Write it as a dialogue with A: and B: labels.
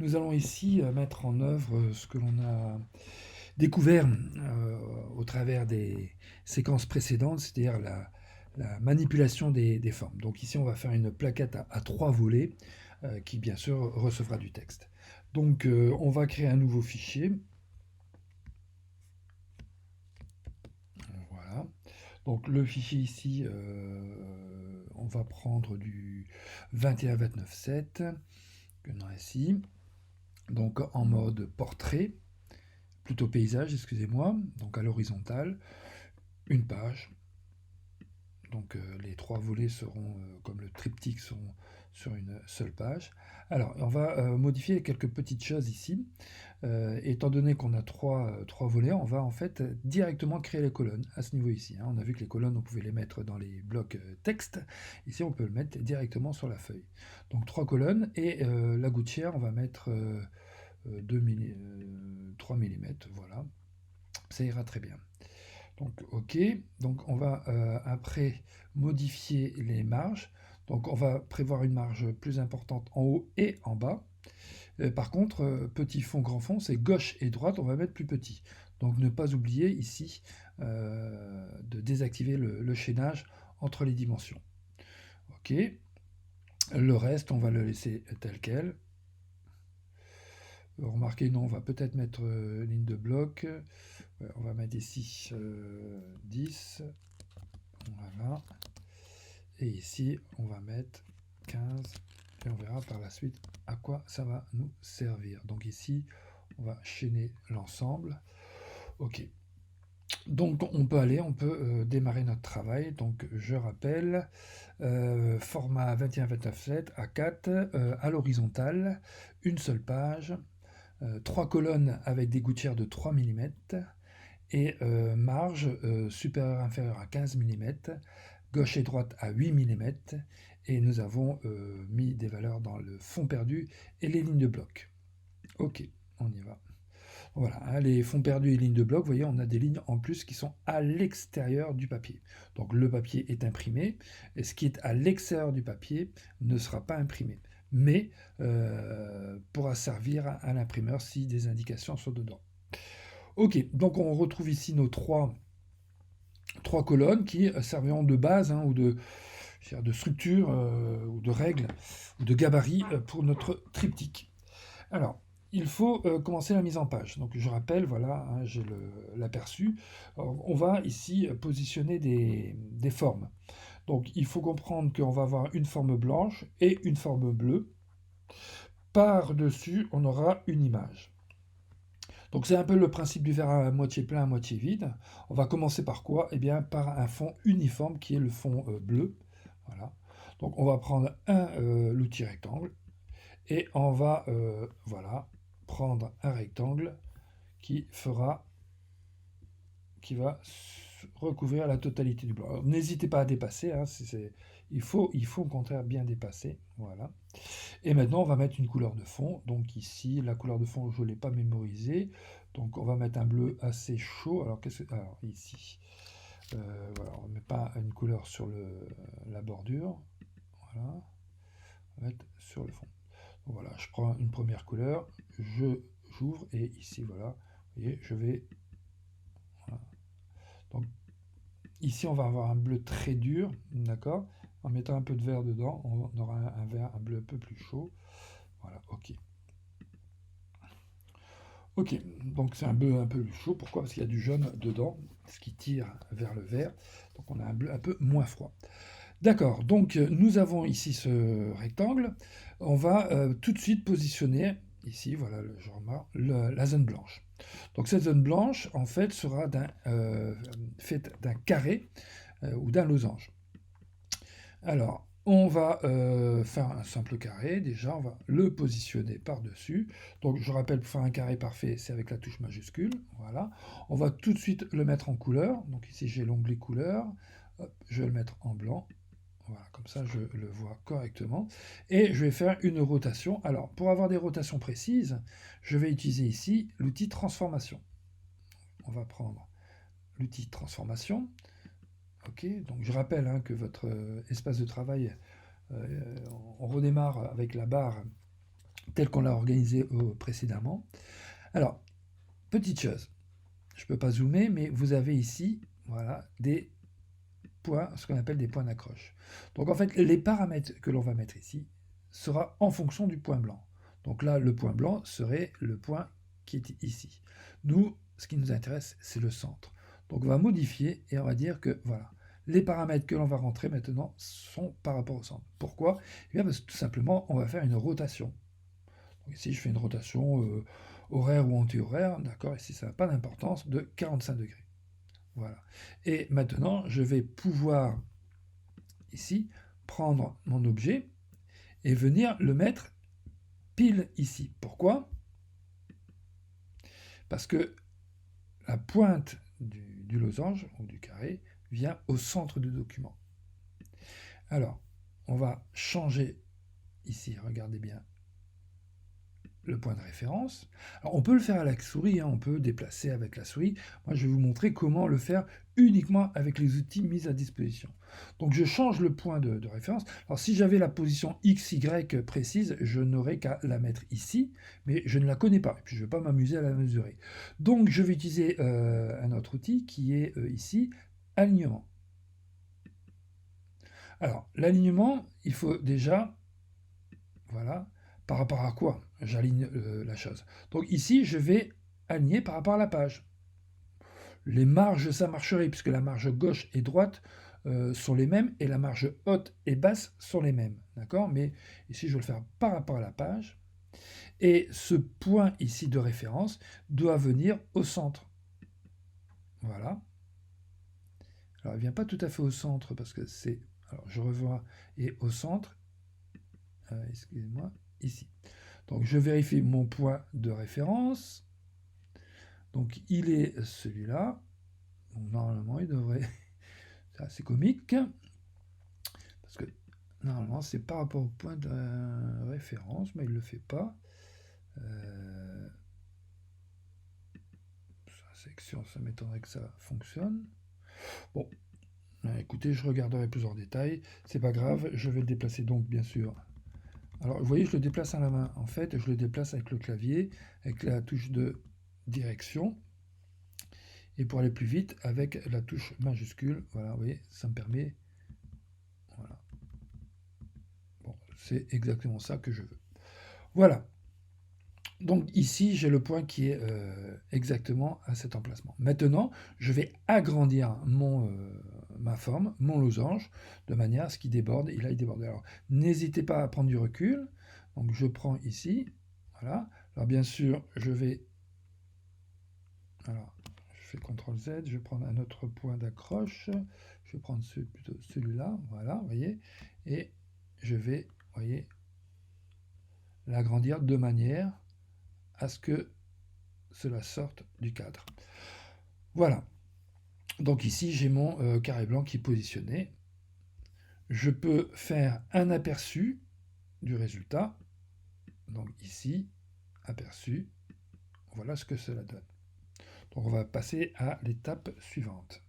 A: Nous allons ici mettre en œuvre ce que l'on a découvert au travers des séquences précédentes, c'est-à-dire la manipulation des formes. Donc ici, on va faire une plaquette à 3 volets qui, bien sûr, recevra du texte. Donc on va créer un nouveau fichier. Voilà. Donc le fichier ici, on va prendre du 21-29-7, que l'on a ici. Donc en mode portrait, plutôt paysage, excusez-moi, donc à l'horizontale, une page. Donc les 3 volets seront, comme le triptyque, seront sur une seule page. Alors, on va modifier quelques petites choses ici. Étant donné qu'on a trois volets, on va en fait directement créer les colonnes à ce niveau ici, hein. On a vu que les colonnes, on pouvait les mettre dans les blocs texte. Ici, on peut le mettre directement sur la feuille. Donc 3 colonnes et la gouttière, on va mettre 3 mm, voilà. Ça ira très bien. Donc OK, donc on va après modifier les marges. Donc on va prévoir une marge plus importante en haut et en bas. Par contre, petit fond, grand fond, c'est gauche et droite, on va mettre plus petit. Donc ne pas oublier ici de désactiver le chaînage entre les dimensions. OK, le reste, on va le laisser tel quel. Remarquez, non, on va peut-être mettre ligne de bloc. On va mettre ici 10. Voilà. Et ici, on va mettre 15. Et on verra par la suite à quoi ça va nous servir. Donc ici, on va chaîner l'ensemble. OK. Donc on peut démarrer notre travail. Donc je rappelle, format 21-29-7 A4 à l'horizontale, une seule page, 3 colonnes avec des gouttières de 3 mm et marge supérieure inférieure à 15 mm, gauche et droite à 8 mm, et nous avons mis des valeurs dans le fond perdu et les lignes de bloc. OK, on y va. Voilà, hein, les fonds perdus et lignes de bloc, vous voyez, on a des lignes en plus qui sont à l'extérieur du papier. Donc le papier est imprimé, et ce qui est à l'extérieur du papier ne sera pas imprimé, mais pourra servir à l'imprimeur si des indications sont dedans. Ok, donc on retrouve ici nos trois colonnes qui serviront de base, hein, ou de structure, ou de règle, ou de gabarit pour notre triptyque. Alors, il faut commencer la mise en page. Donc je rappelle, voilà, hein, j'ai l'aperçu. On va ici positionner des formes. Donc il faut comprendre qu'on va avoir une forme blanche et une forme bleue. Par-dessus, on aura une image. Donc c'est un peu le principe du verre à moitié plein, à moitié vide. On va commencer par quoi? Eh bien par un fond uniforme qui est le fond bleu. Voilà. Donc on va prendre l'outil rectangle et on va voilà, prendre un rectangle qui va recouvrir la totalité du blanc. N'hésitez pas à dépasser, hein, il faut au contraire bien dépasser. Voilà. Et maintenant, on va mettre une couleur de fond. Donc ici, la couleur de fond, je ne l'ai pas mémorisée. Donc on va mettre un bleu assez chaud. Alors, alors ici, voilà, on ne met pas une couleur sur la bordure. Voilà. On va mettre sur le fond. Donc, voilà, je prends une première couleur, j'ouvre et ici, voilà, vous voyez, je vais... Voilà. Donc ici, on va avoir un bleu très dur, d'accord. En mettant un peu de vert dedans, on aura un bleu un peu plus chaud. Voilà, ok. Ok, donc c'est un bleu un peu chaud. Pourquoi? Parce qu'il y a du jaune dedans, ce qui tire vers le vert. Donc on a un bleu un peu moins froid. D'accord, donc nous avons ici ce rectangle. On va tout de suite positionner, ici, voilà, je remarque, la zone blanche. Donc cette zone blanche, en fait, sera faite d'un carré ou d'un losange. Alors, on va faire un simple carré, déjà, on va le positionner par-dessus. Donc, je rappelle, pour faire un carré parfait, c'est avec la touche majuscule, voilà. On va tout de suite le mettre en couleur. Donc ici, j'ai l'onglet couleur. Hop, je vais le mettre en blanc. Voilà, comme ça, je le vois correctement. Et je vais faire une rotation. Alors, pour avoir des rotations précises, je vais utiliser ici l'outil transformation. On va prendre l'outil transformation. Ok, donc je rappelle, hein, que votre espace de travail, on redémarre avec la barre tel qu'on l'a organisé précédemment. Alors, petite chose, je ne peux pas zoomer, mais vous avez ici, voilà, des points, ce qu'on appelle des points d'accroche. Donc en fait, les paramètres que l'on va mettre ici sera en fonction du point blanc. Donc là, le point blanc serait le point qui est ici. Nous, ce qui nous intéresse, c'est le centre. Donc on va modifier et on va dire que voilà, les paramètres que l'on va rentrer maintenant sont par rapport au centre. Pourquoi? Eh bien parce que tout simplement, on va faire une rotation. Donc ici, je fais une rotation horaire ou anti-horaire, d'accord? Ici, ça n'a pas d'importance, de 45 degrés. Voilà. Et maintenant, je vais pouvoir ici prendre mon objet et venir le mettre pile ici. Pourquoi? Parce que la pointe du losange ou du carré vient au centre du document. Alors, on va changer ici, regardez bien, le point de référence. Alors, on peut le faire à la souris, on peut déplacer avec la souris. Moi, je vais vous montrer comment le faire uniquement avec les outils mis à disposition. Donc, je change le point de référence. Alors, si j'avais la position X, Y précise, je n'aurais qu'à la mettre ici, mais je ne la connais pas, et puis je ne vais pas m'amuser à la mesurer. Donc, je vais utiliser un autre outil qui est ici, alignement. Alors, l'alignement, il faut déjà, voilà, par rapport à quoi j'aligne la chose. Donc ici, je vais aligner par rapport à la page. Les marges, ça marcherait, puisque la marge gauche et droite sont les mêmes, et la marge haute et basse sont les mêmes. D'accord? Mais ici, je vais le faire par rapport à la page. Et ce point ici de référence doit venir au centre. Voilà. Alors, il ne vient pas tout à fait au centre, parce que c'est... Alors, je revois, et au centre, excusez-moi, ici. Donc je vérifie mon point de référence. Donc il est celui-là. Donc normalement il devrait... C'est assez comique. Parce que normalement c'est par rapport au point de référence, mais il ne le fait pas. Section, ça m'étonnerait que ça fonctionne. Bon, écoutez, je regarderai plus en détail. C'est pas grave, je vais le déplacer donc bien sûr. Alors vous voyez, je le déplace à la main. En fait, je le déplace avec le clavier, avec la touche de direction. Et pour aller plus vite, avec la touche majuscule, voilà, vous voyez, ça me permet... Voilà. Bon, c'est exactement ça que je veux. Voilà. Donc ici, j'ai le point qui est exactement à cet emplacement. Maintenant, je vais agrandir ma forme, mon losange, de manière à ce qu'il déborde. Et là, il déborde. Alors, n'hésitez pas à prendre du recul. Donc, je prends ici. Voilà. Alors, bien sûr, je vais... Alors, je fais CTRL Z. Je vais prendre un autre point d'accroche. Je vais prendre plutôt celui-là. Voilà, vous voyez. Et je vais, vous voyez, l'agrandir de manière à ce que cela sorte du cadre. Voilà. Donc ici, j'ai mon carré blanc qui est positionné. Je peux faire un aperçu du résultat. Donc ici, aperçu. Voilà ce que cela donne. Donc on va passer à l'étape suivante.